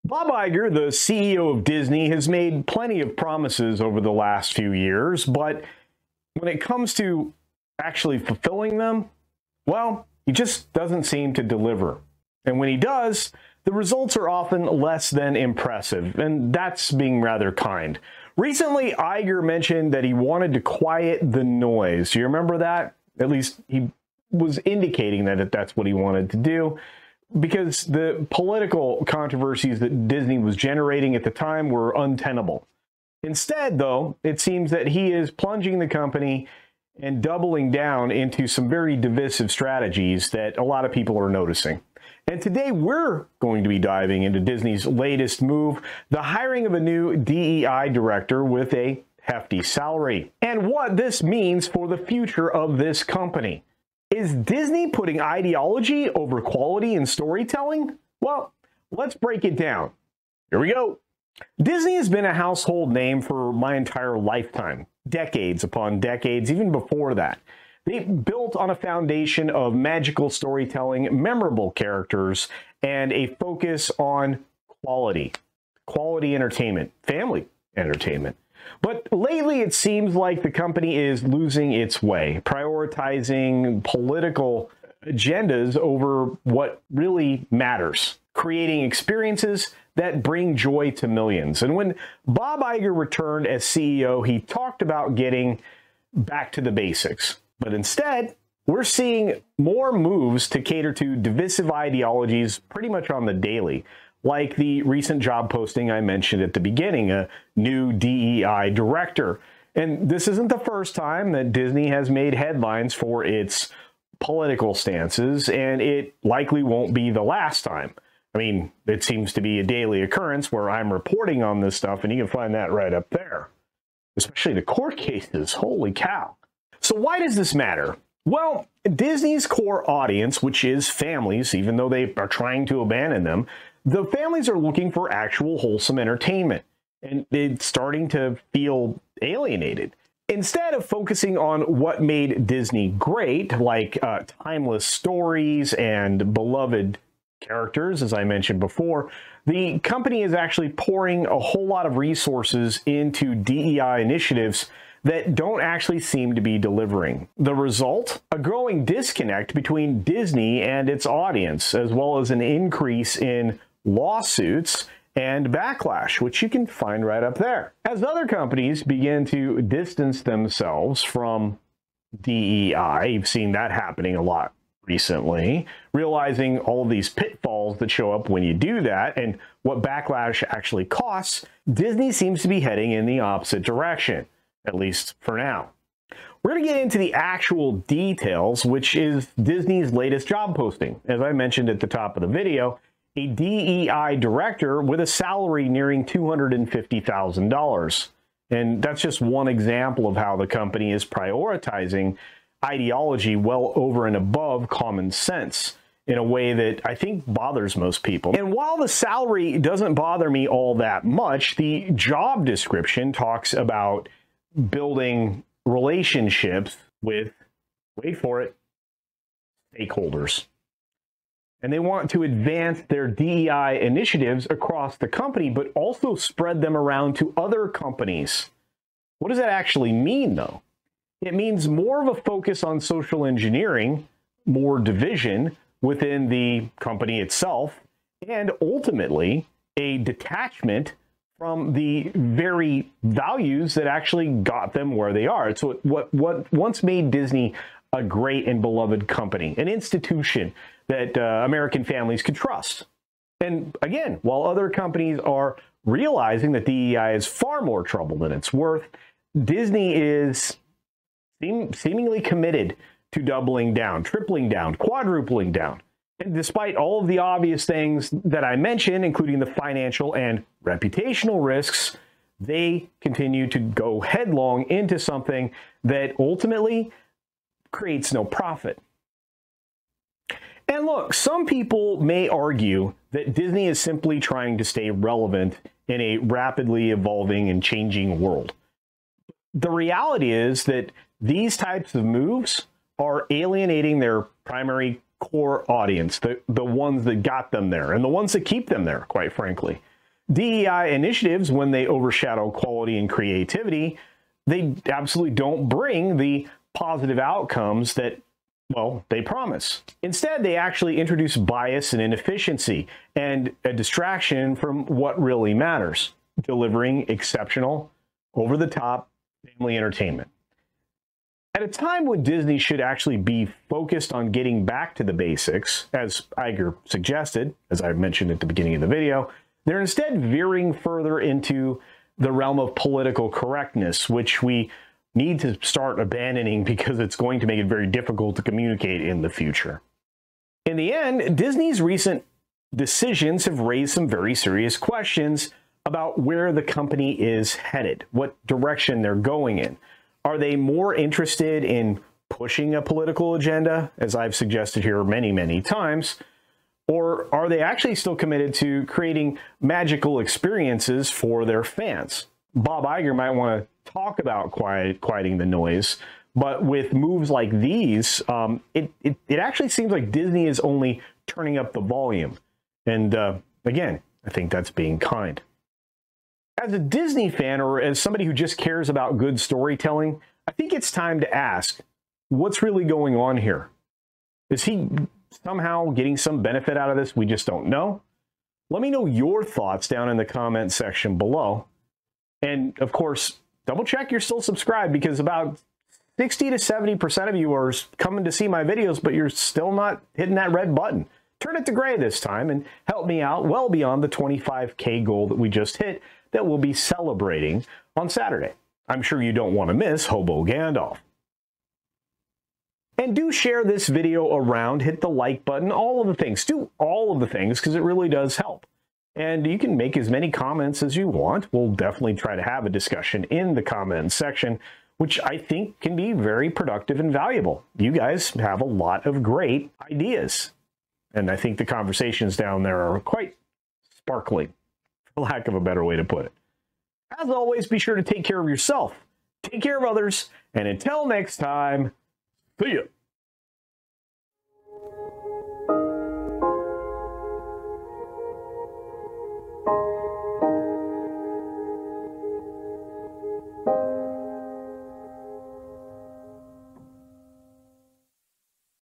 Bob Iger, the CEO of Disney, has made plenty of promises over the last few years, but when it comes to actually fulfilling them, well, he just doesn't seem to deliver. And when he does, the results are often less than impressive, and that's being rather kind. Recently, Iger mentioned that he wanted to quiet the noise. Do you remember that? At least he was indicating that that's what he wanted to do, because the political controversies that Disney was generating at the time were untenable. Instead, though, it seems that he is plunging the company and doubling down into some very divisive strategies that a lot of people are noticing. And today we're going to be diving into Disney's latest move, the hiring of a new DEI director with a hefty salary, and what this means for the future of this company. Is Disney putting ideology over quality in storytelling? Well, let's break it down. Here we go. Disney has been a household name for my entire lifetime, decades upon decades, even before that. They built on a foundation of magical storytelling, memorable characters, and a focus on quality entertainment, family entertainment. But lately, it seems like the company is losing its way, prioritizing political agendas over what really matters, creating experiences that bring joy to millions. And when Bob Iger returned as CEO, he talked about getting back to the basics. But instead, we're seeing more moves to cater to divisive ideologies pretty much on the daily, like the recent job posting I mentioned at the beginning, a new DEI director. And this isn't the first time that Disney has made headlines for its political stances, and it likely won't be the last time. I mean, it seems to be a daily occurrence where I'm reporting on this stuff, and you can find that right up there, especially the court cases. Holy cow. So why does this matter? Well, Disney's core audience, which is families, even though they are trying to abandon them, the families are looking for actual wholesome entertainment, and it's starting to feel alienated. Instead of focusing on what made Disney great, like timeless stories and beloved characters, as I mentioned before, the company is actually pouring a whole lot of resources into DEI initiatives that don't actually seem to be delivering. The result? A growing disconnect between Disney and its audience, as well as an increase in lawsuits and backlash, which you can find right up there. As other companies begin to distance themselves from DEI, you've seen that happening a lot recently, realizing all of these pitfalls that show up when you do that and what backlash actually costs, Disney seems to be heading in the opposite direction, at least for now. We're going to get into the actual details, which is Disney's latest job posting. As I mentioned at the top of the video, a DEI director with a salary nearing $250,000. And that's just one example of how the company is prioritizing ideology well over and above common sense in a way that I think bothers most people. And while the salary doesn't bother me all that much, the job description talks about building relationships with, wait for it, stakeholders. And they want to advance their DEI initiatives across the company, but also spread them around to other companies. What does that actually mean, though? It means more of a focus on social engineering, more division within the company itself, and ultimately a detachment from the very values that actually got them where they are. So what once made Disney a great and beloved company, an institution that American families could trust. And again, while other companies are realizing that DEI is far more trouble than it's worth, Disney is seemingly committed to doubling down, tripling down, quadrupling down. And despite all of the obvious things that I mentioned, including the financial and reputational risks, they continue to go headlong into something that ultimately creates no profit. And look, some people may argue that Disney is simply trying to stay relevant in a rapidly evolving and changing world. The reality is that these types of moves are alienating their primary core audience, the ones that got them there and the ones that keep them there, quite frankly. DEI initiatives, when they overshadow quality and creativity, they absolutely don't bring the positive outcomes that, well, they promise. Instead, they actually introduce bias and inefficiency and a distraction from what really matters, delivering exceptional, over-the-top family entertainment. At a time when Disney should actually be focused on getting back to the basics, as Iger suggested, as I mentioned at the beginning of the video, they're instead veering further into the realm of political correctness, which we need to start abandoning because it's going to make it very difficult to communicate in the future. In the end, Disney's recent decisions have raised some very serious questions about where the company is headed, what direction they're going in. Are they more interested in pushing a political agenda, as I've suggested here many, many times, or are they actually still committed to creating magical experiences for their fans? Bob Iger might want to talk about quieting the noise, but with moves like these, it actually seems like Disney is only turning up the volume. And again, I think that's being kind. As a Disney fan, or as somebody who just cares about good storytelling, I think it's time to ask, what's really going on here? Is he somehow getting some benefit out of this we just don't know? Let me know your thoughts down in the comment section below. And of course, double check you're still subscribed, because about 60 to 70% of you are coming to see my videos, but you're still not hitting that red button. Turn it to gray this time and help me out well beyond the 25K goal that we just hit, that we'll be celebrating on Saturday. I'm sure you don't want to miss Hobo Gandalf. And do share this video around, hit the like button, all of the things. Do all of the things, because it really does help. And you can make as many comments as you want. We'll definitely try to have a discussion in the comments section, which I think can be very productive and valuable. You guys have a lot of great ideas. And I think the conversations down there are quite sparkling, for lack of a better way to put it. As always, be sure to take care of yourself, take care of others, and until next time, see ya.